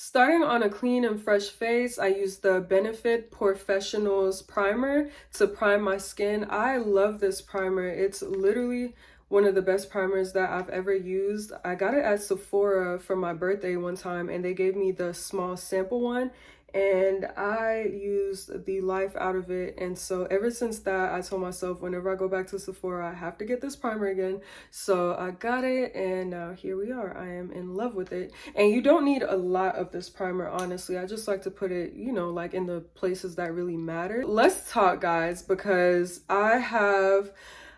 Starting on a clean and fresh face, I use the Benefit Porefessionals primer to prime my skin. I love this primer. It's literally one of the best primers that I've ever used. I got it at Sephora for my birthday one time and they gave me the small sample one and I used the life out of it. And so ever since that, I told myself whenever I go back to Sephora, I have to get this primer again. So I got it and now here we are. I am in love with it. And you don't need a lot of this primer, honestly. I just like to put it, you know, like in the places that really matter. Let's talk, guys, because I have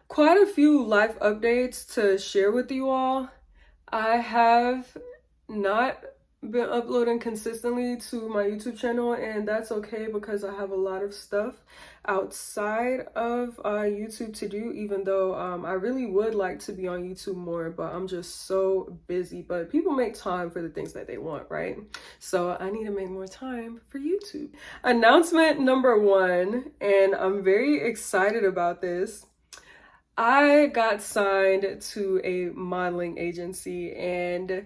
quite a few life updates to share with you all. I have not been uploading consistently to my YouTube channel, and that's okay because I have a lot of stuff outside of YouTube to do, even though I really would like to be on YouTube more, but I'm just so busy. But people make time for the things that they want, right? So I need to make more time for YouTube. Announcement number one, and I'm very excited about this. I got signed to a modeling agency, and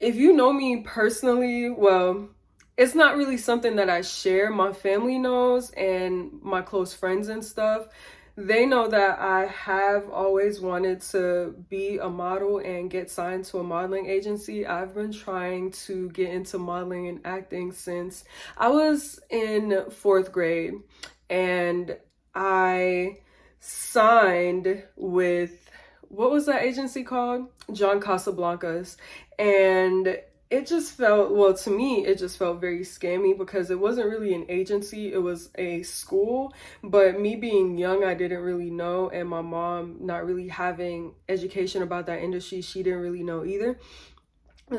if you know me personally, well, it's not really something that I share. My family knows and my close friends and stuff. They know that I have always wanted to be a model and get signed to a modeling agency. I've been trying to get into modeling and acting since I was in 4th grade, and I signed with, what was that agency called? John Casablancas. And it just felt, well, to me, it just felt very scammy because it wasn't really an agency, it was a school. But me being young, I didn't really know, and my mom not really having education about that industry, she didn't really know either.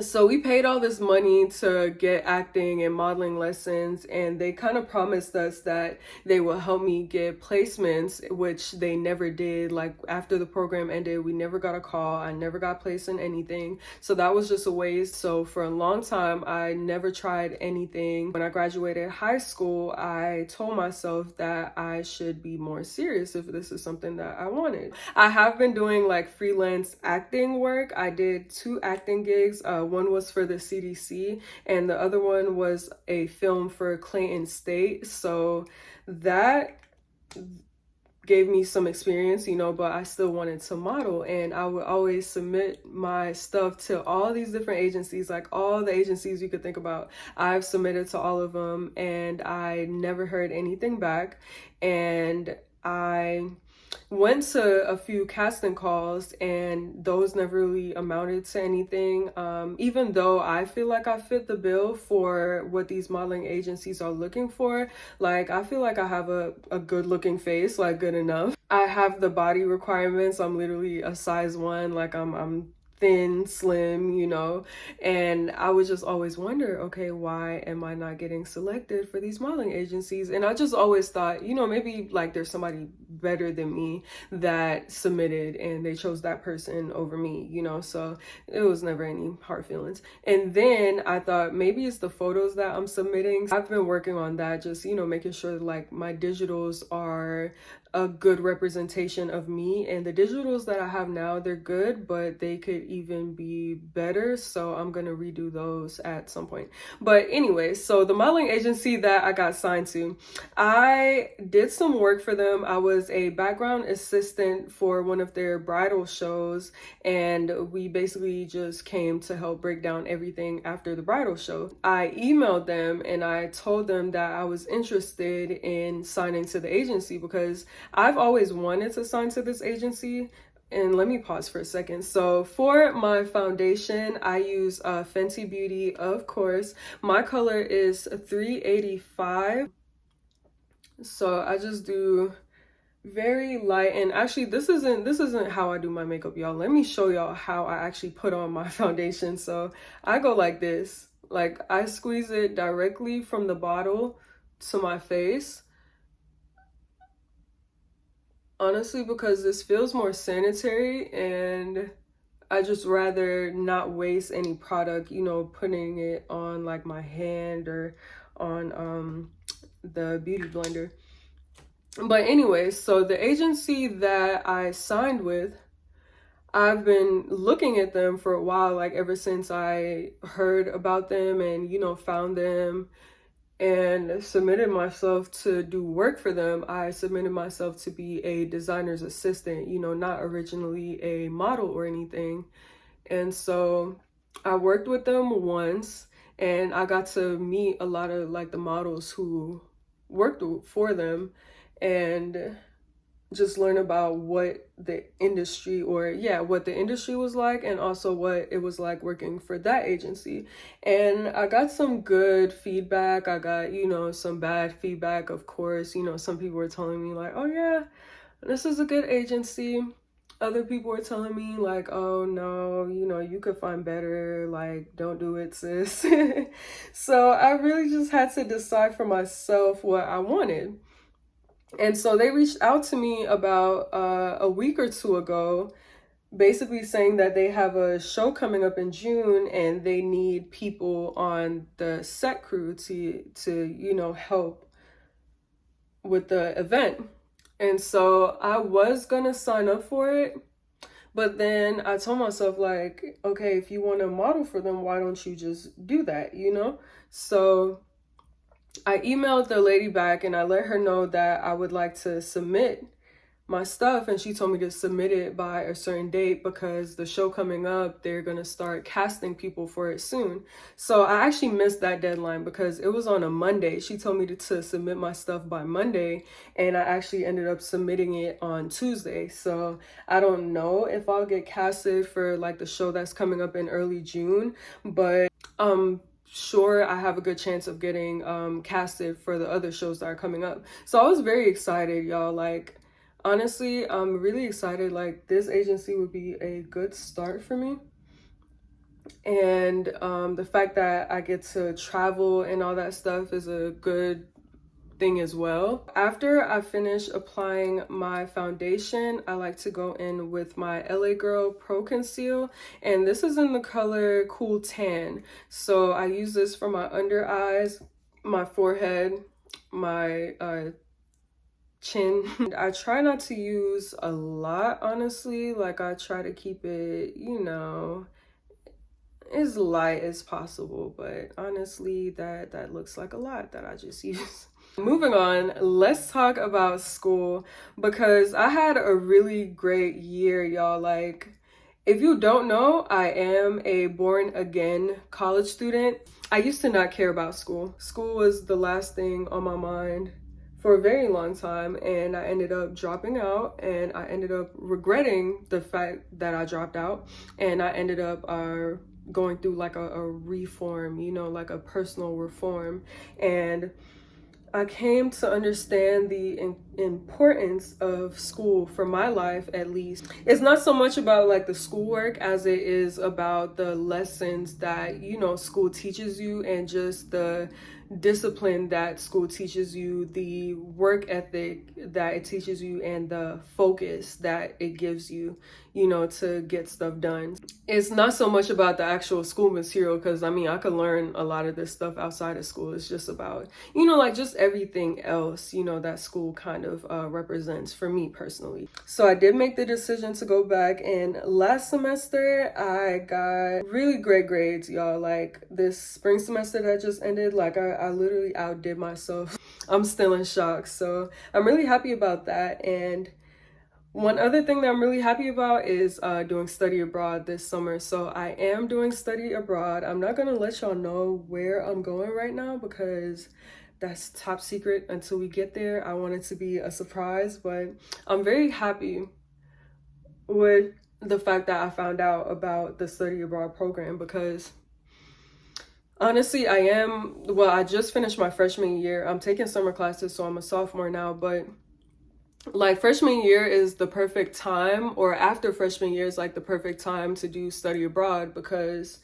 So we paid all this money to get acting and modeling lessons, and they kind of promised us that they will help me get placements, which they never did. Like after the program ended, we never got a call. I never got placed in anything. So that was just a waste. So for a long time, I never tried anything. When I graduated high school, I told myself that I should be more serious if this is something that I wanted. I have been doing like freelance acting work. I did 2 acting gigs. One was for the CDC and the other one was a film for Clayton State. So that gave me some experience, you know, but I still wanted to model, and I would always submit my stuff to all these different agencies, like all the agencies you could think about. I've submitted to all of them and I never heard anything back. And I went to a few casting calls and those never really amounted to anything. Even though I feel like I fit the bill for what these modeling agencies are looking for. Like I feel like I have a good looking face, like good enough. I have the body requirements. I'm literally a size 1, like I'm thin, slim, you know, and I would just always wonder, okay, why am I not getting selected for these modeling agencies? And I just always thought, you know, maybe like there's somebody better than me that submitted and they chose that person over me, you know, so it was never any hard feelings. And then I thought maybe it's the photos that I'm submitting. I've been working on that, just, you know, making sure like my digitals are a good representation of me, and the digitals that I have now, they're good, but they could even be better, so I'm gonna redo those at some point. But anyway, so the modeling agency that I got signed to, I did some work for them. I was a background assistant for one of their bridal shows, and we basically just came to help break down everything after the bridal show. I emailed them and I told them that I was interested in signing to the agency because I've always wanted to sign to this agency. And let me pause for a second. So for my foundation, I use Fenty Beauty, of course. My color is 385. So I just do very light, and actually this isn't how I do my makeup, y'all. Let me show y'all how I actually put on my foundation. So I go like this, like I squeeze it directly from the bottle to my face. Honestly, because this feels more sanitary and I just rather not waste any product, you know, putting it on like my hand or on the beauty blender. But anyway, so the agency that I signed with, I've been looking at them for a while, like ever since I heard about them and, found them and submitted myself to do work for them. I submitted myself to be a designer's assistant, not originally a model or anything. And so I worked with them once, and I got to meet a lot of like the models who worked for them and just learn about what the industry, or yeah, what the industry was like, and also what it was like working for that agency. And I got some good feedback. I got, some bad feedback, of course. Some people were telling me like, oh yeah, this is a good agency. Other people were telling me like, oh no, you could find better, like don't do it, sis. So I really just had to decide for myself what I wanted. And so they reached out to me about a week or two ago, basically saying that they have a show coming up in June and they need people on the set crew to help with the event. And so I was gonna sign up for it, but then I told myself like, okay, if you want to model for them, why don't you just do that, So I emailed the lady back and I let her know that I would like to submit my stuff, and she told me to submit it by a certain date because the show coming up, they're gonna start casting people for it soon. So I actually missed that deadline because it was on a Monday. She told me to submit my stuff by Monday, and I actually ended up submitting it on Tuesday. So I don't know if I'll get casted for like the show that's coming up in early June, but sure I have a good chance of getting casted for the other shows that are coming up. So I was very excited, y'all. Like, honestly, I'm really excited. Like, this agency would be a good start for me. And the fact that I get to travel and all that stuff is a good thing as well. After I finish applying my foundation, I like to go in with my LA Girl Pro Conceal, and this is in the color Cool Tan. So I use this for my under eyes, my forehead, my chin. I try not to use a lot, honestly. Like, I try to keep it, as light as possible, but honestly that looks like a lot that I just use. Moving on, let's talk about school, because I had a really great year, y'all. Like, if you don't know, I am a born again college student. I used to not care about school. School was the last thing on my mind for a very long time, and I ended up dropping out, and I ended up regretting the fact that I dropped out, and I ended up going through like a reform, like a personal reform. And I came to understand the importance of school for my life, at least. It's not so much about like the schoolwork as it is about the lessons that, school teaches you, and just the discipline that school teaches you, the work ethic that it teaches you, and the focus that it gives you, to get stuff done. It's not so much about the actual school material, because I could learn a lot of this stuff outside of school. It's just about, like just everything else, that school kind of represents for me personally. So I did make the decision to go back, and last semester I got really great grades, y'all. Like, this spring semester that just ended, like I literally outdid myself. I'm still in shock, so I'm really happy about that. And one other thing that I'm really happy about is doing study abroad this summer. So I am doing study abroad. I'm not gonna let y'all know where I'm going right now because that's top secret until we get there. I want it to be a surprise, but I'm very happy with the fact that I found out about the study abroad program, because honestly, I just finished my freshman year. I'm taking summer classes, so I'm a sophomore now, but like, freshman year is the perfect time, or after freshman year is like the perfect time to do study abroad, because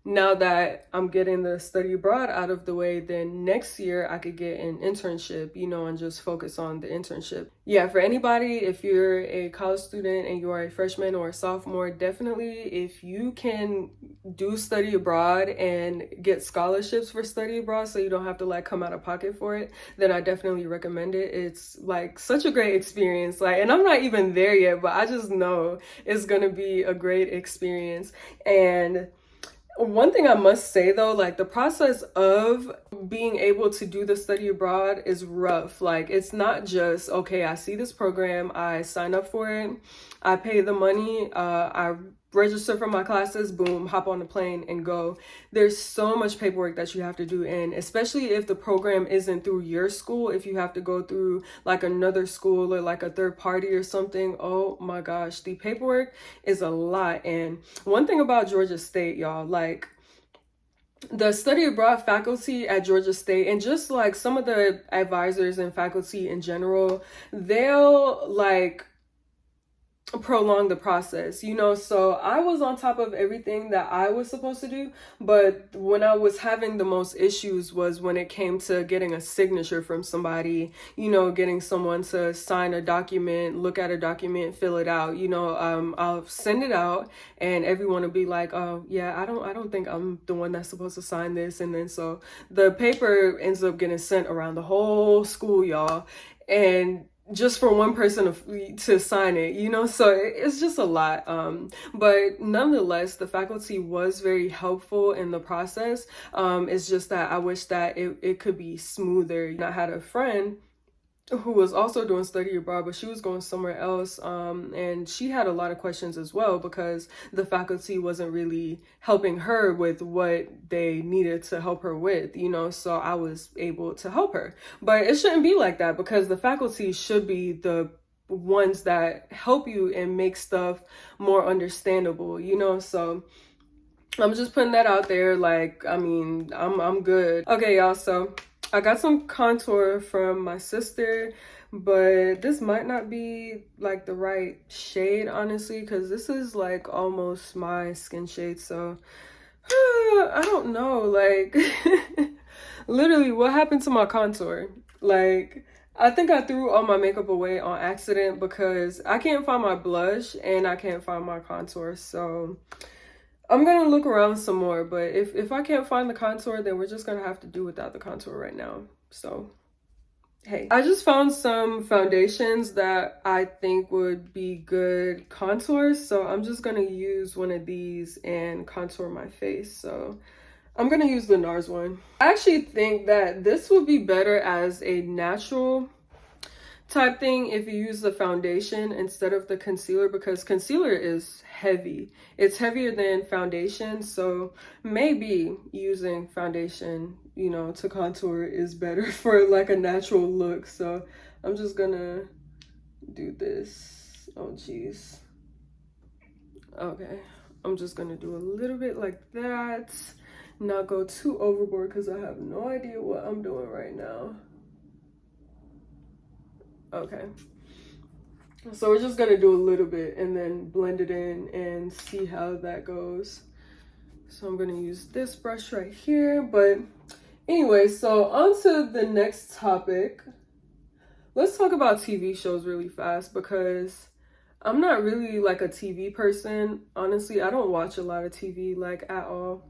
now that I'm getting the study abroad out of the way, then next year I could get an internship, you know, and just focus on the internship. Yeah, for anybody, if you're a college student and you are a freshman or a sophomore, definitely if you can do study abroad and get scholarships for study abroad so you don't have to like come out of pocket for it, then I definitely recommend it. It's like such a great experience. Like, and I'm not even there yet, but I just know it's gonna be a great experience. And one thing I must say though, like the process of being able to do the study abroad is rough. Like it's not just, okay, I see this program, I sign up for it, I pay the money, I register for my classes, boom, hop on the plane and go. There's so much paperwork that you have to do, and especially if the program isn't through your school, if you have to go through like another school or like a third party or something, oh my gosh, the paperwork is a lot. And one thing about Georgia State, y'all, like the study abroad faculty at Georgia State and just like some of the advisors and faculty in general, they'll like prolong the process, you know. So I was on top of everything that I was supposed to do, but when I was having the most issues was when it came to getting a signature from somebody, you know, getting someone to sign a document, look at a document, fill it out, you know. I'll send it out and everyone will be like, oh yeah, I don't think I'm the one that's supposed to sign this. And then so the paper ends up getting sent around the whole school, y'all, and just for one person to sign it, you know. So it's just a lot, but nonetheless the faculty was very helpful in the process. It's just that I wish that it could be smoother. I had a friend who was also doing study abroad, but she was going somewhere else, and she had a lot of questions as well because the faculty wasn't really helping her with what they needed to help her with, you know. So I was able to help her, but it shouldn't be like that because the faculty should be the ones that help you and make stuff more understandable, you know. So I'm just putting that out there. Like, I mean, I'm good. Okay, y'all, so I got some contour from my sister, but this might not be like the right shade, honestly, because this is like almost my skin shade. So I don't know, like literally what happened to my contour? Like, I think I threw all my makeup away on accident because I can't find my blush and I can't find my contour. So I'm gonna look around some more, but if I can't find the contour, then we're just gonna have to do without the contour right now. So hey, I just found some foundations that I think would be good contours, so I'm just gonna use one of these and contour my face. So I'm gonna use the NARS one. I actually think that this would be better as a natural type thing if you use the foundation instead of the concealer, because concealer is heavy. It's heavier than foundation, so maybe using foundation, you know, to contour is better for like a natural look. So I'm just gonna do this. Oh geez. Okay, I'm just gonna do a little bit like that, not go too overboard because I have no idea what I'm doing right now. Okay, so we're just gonna do a little bit and then blend it in and see how that goes. So I'm gonna use this brush right here. But anyway, so on to the next topic. Let's talk about TV shows really fast because I'm not really like a TV person. Honestly, I don't watch a lot of TV like at all.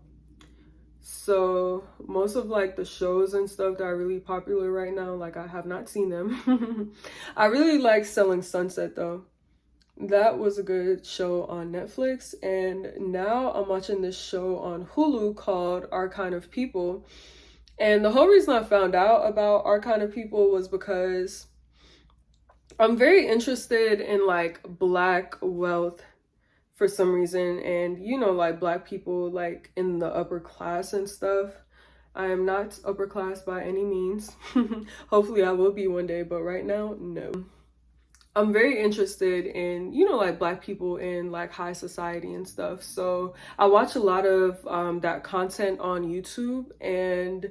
So most of like the shows and stuff that are really popular right now, like I have not seen them. I really like Selling Sunset though. That was a good show on Netflix, and now I'm watching this show on Hulu called Our Kind of People. And the whole reason I found out about Our Kind of People was because I'm very interested in like Black wealth for some reason, and you know, like Black people like in the upper class and stuff. I am not upper class by any means. Hopefully I will be one day, but right now, no. I'm very interested in, you know, like Black people in like high society and stuff. So I watch a lot of that content on YouTube, and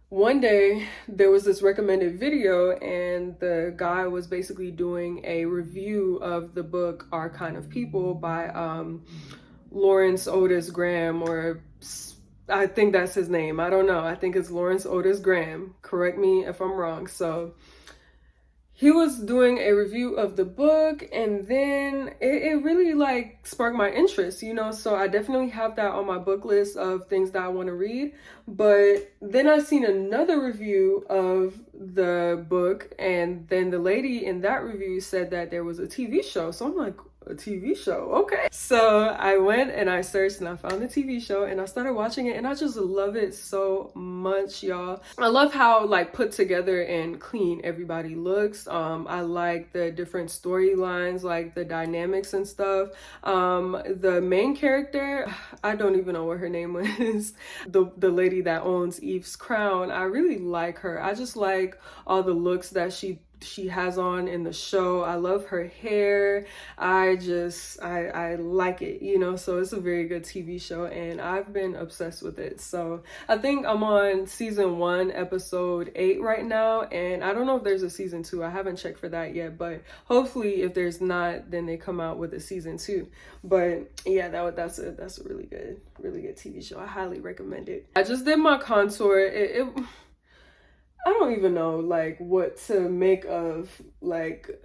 one day there was this recommended video and the guy was basically doing a review of the book Our Kind of People by Lawrence Otis Graham or I think that's his name. I don't know. I think it's Lawrence Otis Graham. Correct me if I'm wrong. So he was doing a review of the book, and then it really like sparked my interest, you know, so I definitely have that on my book list of things that I want to read. But then I seen another review of the book, and then the lady in that review said that there was a TV show. So I'm like, a TV show, okay. So I went and I searched and I found the TV show and I started watching it, and I just love it so much, y'all. I love how like put together and clean everybody looks. I like the different storylines, like the dynamics and stuff. The main character, I don't even know what her name was, the lady that owns Eve's crown. I really like her. I just like all the looks that she has on in the show. I love her hair. I like it, you know, so it's a very good TV show and I've been obsessed with it. So I think I'm on season 1, episode 8 right now, and I don't know if there's a season 2. I haven't checked for that yet, but hopefully if there's not, then they come out with a season 2. But yeah, that's a really good TV show. I highly recommend it. I just did my contour. I don't even know like what to make of like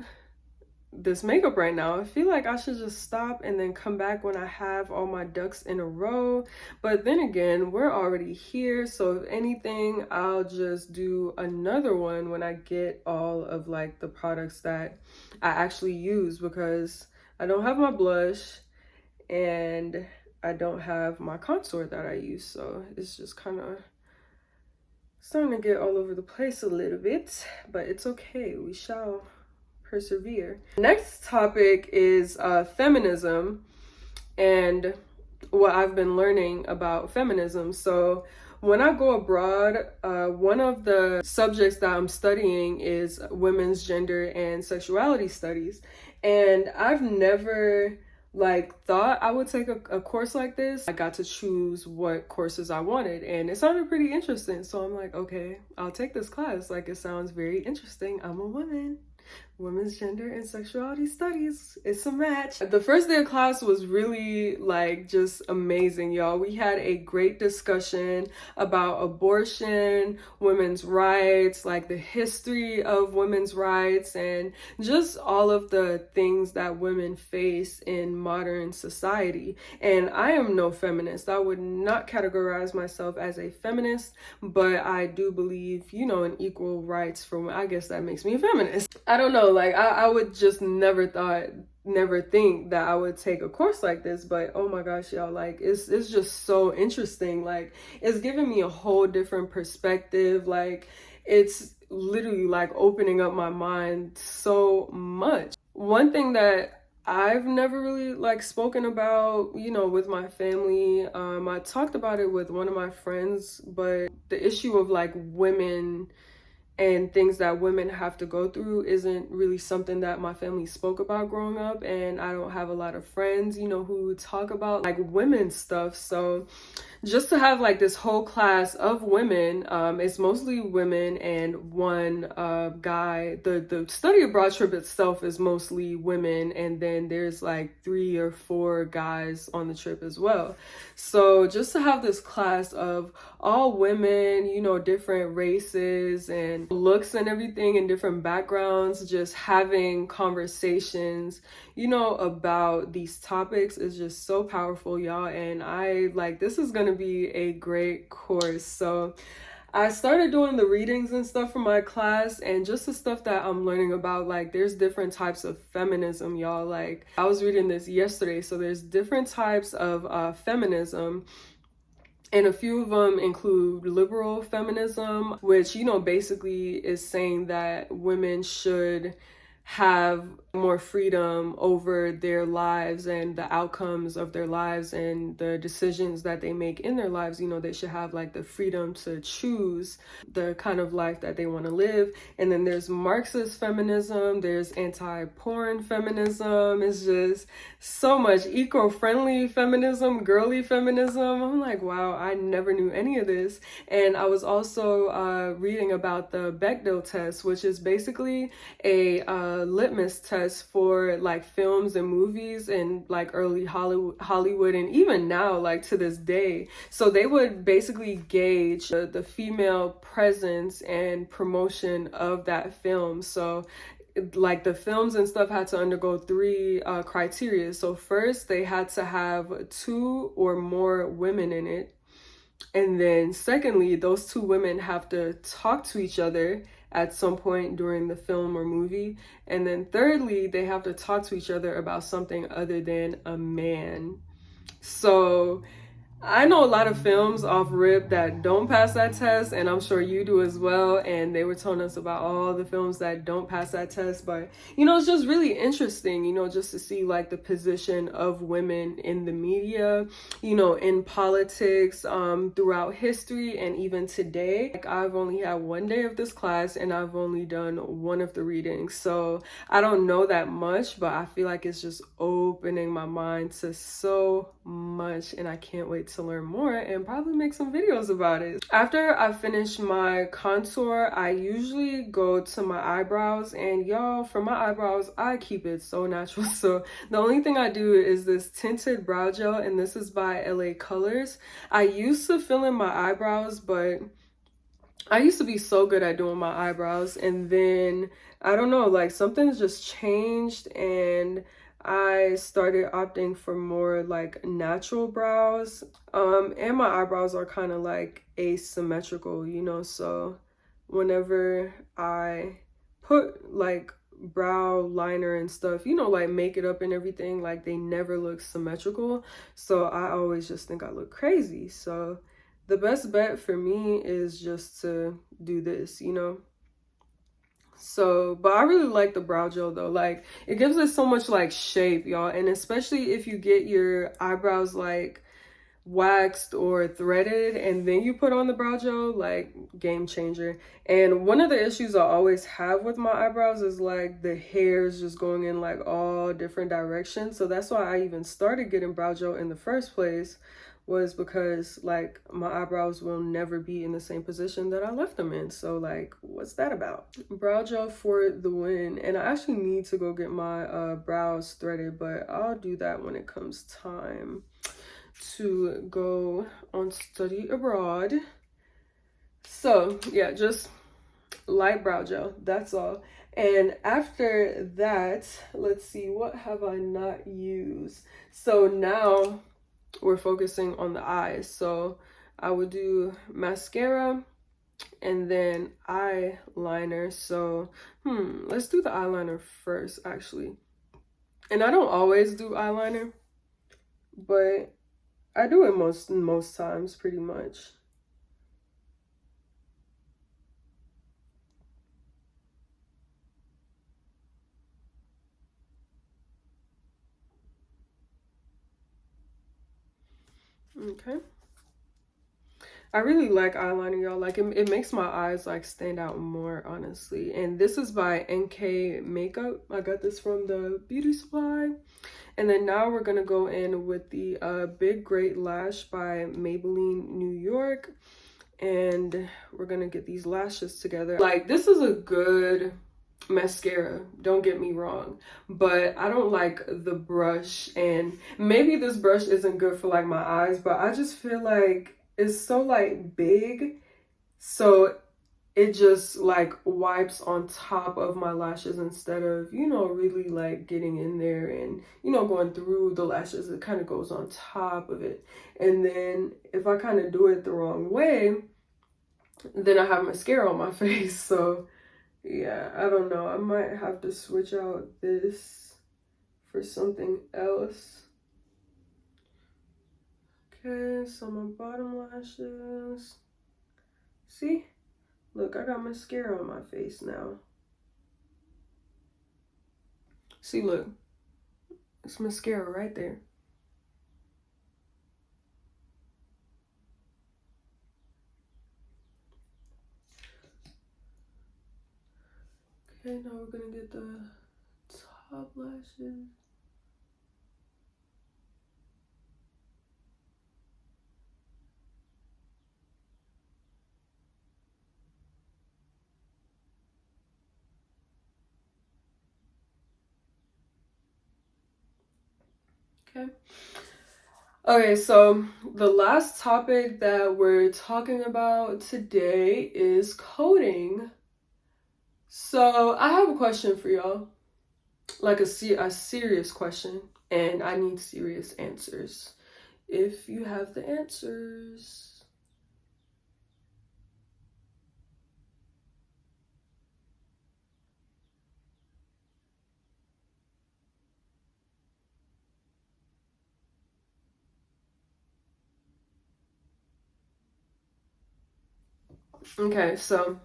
this makeup right now. I feel like I should just stop and then come back when I have all my ducks in a row. But then again, we're already here. So if anything, I'll just do another one when I get all of like the products that I actually use, because I don't have my blush and I don't have my contour that I use. So it's just kind of starting to get all over the place a little bit, but it's okay. We shall persevere. Next topic is feminism and what I've been learning about feminism. So when I go abroad, one of the subjects that I'm studying is women's gender and sexuality studies. And I've never like thought I would take a course like this. I got to choose what courses I wanted and it sounded pretty interesting. So I'm like, okay, I'll take this class. Like, it sounds very interesting. I'm a woman. Women's gender and sexuality studies. It's a match. The first day of class was really like just amazing, y'all. We had a great discussion about abortion, women's rights, like the history of women's rights, and just all of the things that women face in modern society. And I am no feminist. I would not categorize myself as a feminist, but I do believe, you know, in equal rights for women. I guess that makes me a feminist. I don't know. Like I would just never think that I would take a course like this, but oh my gosh, y'all, like it's just so interesting. Like, it's giving me a whole different perspective. Like, it's literally like opening up my mind so much. One thing that I've never really like spoken about, you know, with my family, I talked about it with one of my friends, but the issue of like women and things that women have to go through isn't really something that my family spoke about growing up, and I don't have a lot of friends, you know, who talk about like women's stuff. So just to have like this whole class of women, it's mostly women and one guy. The study abroad trip itself is mostly women, and then there's like 3 or 4 guys on the trip as well. So just to have this class of all women, you know, different races and looks and everything and different backgrounds, just having conversations, you know, about these topics is just so powerful, y'all. And I like, this is gonna be a great course. So I started doing the readings and stuff for my class, and just the stuff that I'm learning about, like there's different types of feminism, y'all. Like, I was reading this yesterday. So there's different types of feminism. And a few of them include liberal feminism, which, you know, basically is saying that women should have more freedom over their lives and the outcomes of their lives and the decisions that they make in their lives. You know, they should have like the freedom to choose the kind of life that they want to live. And then there's Marxist feminism, there's anti-porn feminism. It's just so much eco-friendly feminism, girly feminism. I'm like, wow, I never knew any of this. And I was also reading about the Bechdel Test, which is basically a litmus test for like films and movies and like early Hollywood and even now, like to this day. So they would basically gauge the female presence and promotion of that film. So like the films and stuff had to undergo three criteria. So first they had to have 2 or more women in it. And then secondly, those 2 women have to talk to each other at some point during the film or movie. And then thirdly, they have to talk to each other about something other than a man. So I know a lot of films off rip that don't pass that test, and I'm sure you do as well. And they were telling us about all the films that don't pass that test. But, you know, it's just really interesting, you know, just to see like the position of women in the media, you know, in politics, throughout history and even today. Like I've only had 1 day of this class and I've only done 1 of the readings. So I don't know that much, but I feel like it's just opening my mind to so much, and I can't wait to learn more and probably make some videos about it. After I finish my contour, I usually go to my eyebrows, and y'all, for my eyebrows, I keep it so natural. So the only thing I do is this tinted brow gel, and this is by LA Colors. I used to fill in my eyebrows, but I used to be so good at doing my eyebrows, and then I don't know, like something's just changed, and I started opting for more like natural brows. And my eyebrows are kind of like asymmetrical, you know, so whenever I put like brow liner and stuff, you know, like make it up and everything, like they never look symmetrical. So I always just think I look crazy. So the best bet for me is just to do this, you know. So, but I really like the brow gel though. Like it gives it so much like shape, y'all. And especially if you get your eyebrows like waxed or threaded and then you put on the brow gel, like game changer. And one of the issues I always have with my eyebrows is like the hairs just going in like all different directions. So that's why I even started getting brow gel in the first place, was because like my eyebrows will never be in the same position that I left them in. So like, what's that about? Brow gel for the win. And I actually need to go get my brows threaded, but I'll do that when it comes time to go on study abroad. So yeah, just light brow gel, that's all. And after that, let's see, what have I not used? So now we're focusing on the eyes. So I would do mascara and then eyeliner. So let's do the eyeliner first actually. And I don't always do eyeliner, but I do it most times pretty much. Okay. I really like eyeliner, y'all. Like it makes my eyes like stand out more, honestly. And this is by NK Makeup. I got this from the beauty supply. And then now we're gonna go in with the Big Great Lash by Maybelline New York. And we're gonna get these lashes together. Like this is a good mascara, don't get me wrong, but I don't like the brush, and maybe this brush isn't good for like my eyes, but I just feel like it's so like big, so it just like wipes on top of my lashes instead of, you know, really like getting in there and, you know, going through the lashes. It kind of goes on top of it. And then if I kind of do it the wrong way, then I have mascara on my face. So yeah, I don't know. I might have to switch out this for something else. Okay, so my bottom lashes. See? Look, I got mascara on my face now. See, look. It's mascara right there. Okay, now we're gonna get the top lashes. Okay. Okay, so the last topic that we're talking about today is coding. So I have a question for y'all, like a serious question, and I need serious answers. If you have the answers. Okay, so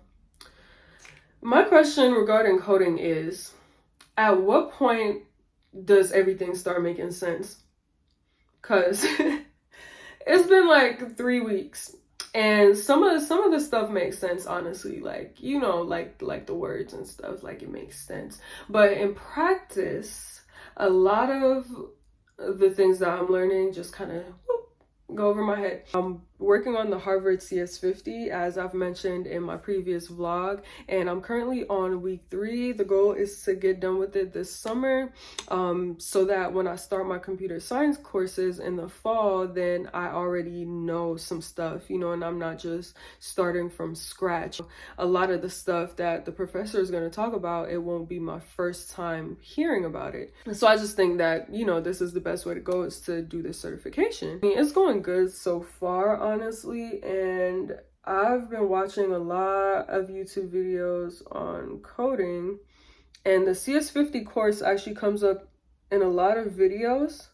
my question regarding coding is, at what point does everything start making sense? Because it's been like 3 weeks, and some of the stuff makes sense, honestly. Like, you know, like the words and stuff, like it makes sense. But in practice, a lot of the things that I'm learning just kind of go over my head. I'm working on the Harvard CS50, as I've mentioned in my previous vlog, and I'm currently on week 3. The goal is to get done with it this summer, so that when I start my computer science courses in the fall, then I already know some stuff, you know, and I'm not just starting from scratch. A lot of the stuff that the professor is going to talk about, it won't be my first time hearing about it. So I just think that, you know, this is the best way to go, is to do this certification. I mean, it's going good so far, honestly, and I've been watching a lot of YouTube videos on coding, and the CS50 course actually comes up in a lot of videos.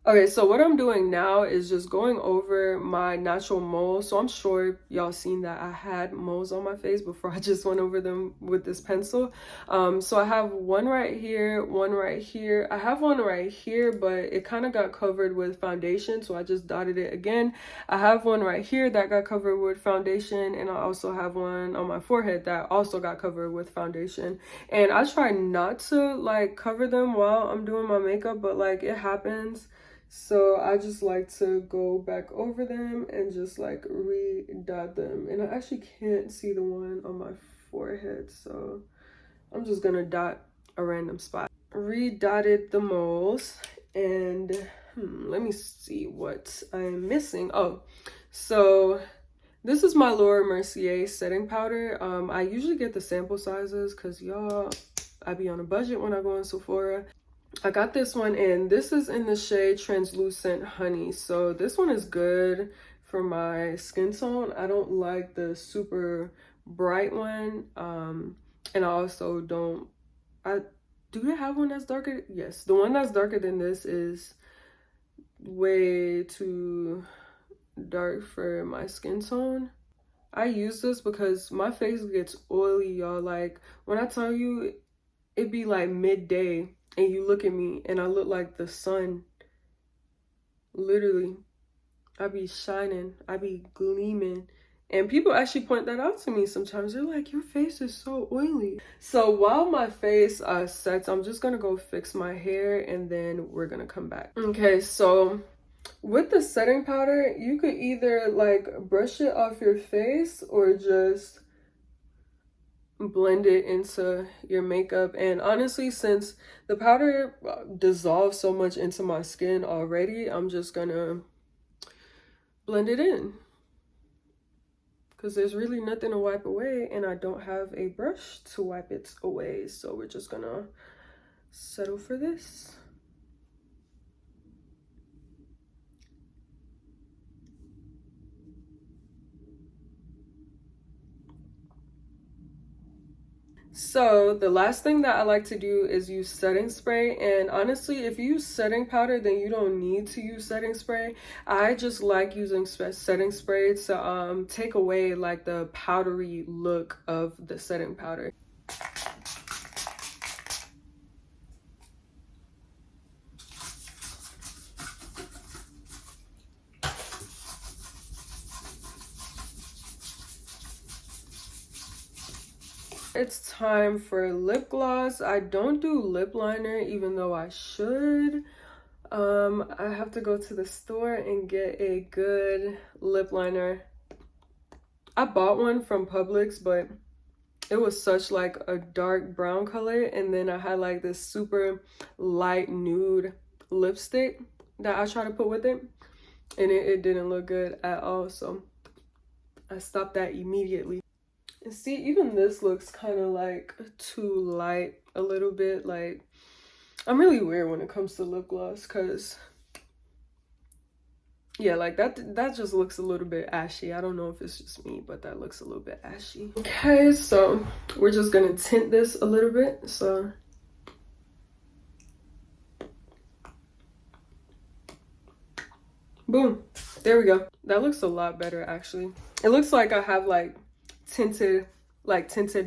Okay, so what I'm doing now is just going over my natural moles. So I'm sure y'all seen that I had moles on my face before I just went over them with this pencil. So I have one right here, one right here. I have one right here, but it kind of got covered with foundation, so I just dotted it again. I have one right here that got covered with foundation, and I also have one on my forehead that also got covered with foundation. And I try not to like cover them while I'm doing my makeup, but like it happens. So I just like to go back over them and just like re-dot them. And I actually can't see the one on my forehead, so I'm just gonna dot a random spot. Re-dotted the moles, and let me see what I'm missing. Oh, so this is my Laura Mercier setting powder. I usually get the sample sizes because y'all, I be on a budget when I go in Sephora. I got this one, and this is in the shade Translucent Honey. So this one is good for my skin tone. I don't like the super bright one. And I also do they have one that's darker? Yes, the one that's darker than this is way too dark for my skin tone. I use this because my face gets oily, y'all. Like, when I tell you, it be like midday and you look at me and I look like the sun. Literally, I be shining, I be gleaming, and people actually point that out to me sometimes. They're like, your face is so oily. So while my face sets, I'm just gonna go fix my hair, and then we're gonna come back. Okay, so with the setting powder, you could either like brush it off your face or just blend it into your makeup. And honestly, since the powder dissolves so much into my skin already, I'm just gonna blend it in because there's really nothing to wipe away, and I don't have a brush to wipe it away, so we're just gonna settle for this. So the last thing that I like to do is use setting spray, and honestly, if you use setting powder, then you don't need to use setting spray. I just like using setting spray to take away like the powdery look of the setting powder. It's time for lip gloss. I don't do lip liner, even though I should. I have to go to the store and get a good lip liner. I bought one from Publix, but it was such like a dark brown color, and then I had like this super light nude lipstick. that I tried to put with it, and it didn't look good at all, so I stopped that immediately. And see, even this looks kind of like too light a little bit. Like, I'm really weird when it comes to lip gloss, because yeah, like that just looks a little bit ashy. I don't know if it's just me, but that looks a little bit ashy. Okay, so we're just gonna tint this a little bit. So boom, there we go. That looks a lot better, actually. It looks like I have like tinted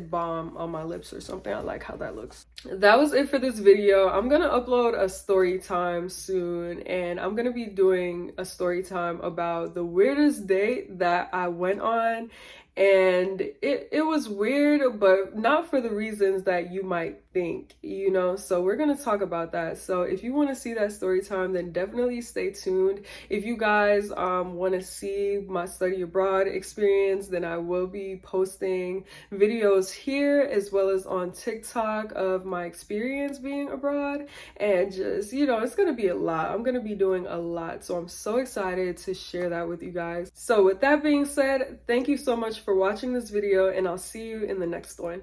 balm on my lips or something. I like how that looks. That was it for this video. I'm gonna upload a story time soon, and I'm gonna be doing a story time about the weirdest date that I went on. And it was weird, but not for the reasons that you might think, you know. So we're gonna talk about that. So if you want to see that story time, then definitely stay tuned. If you guys want to see my study abroad experience, then I will be posting videos here as well as on TikTok of my experience being abroad. And just, you know, it's gonna be a lot. I'm gonna be doing a lot, so I'm so excited to share that with you guys. So with that being said, thank you so much for watching this video, and I'll see you in the next one.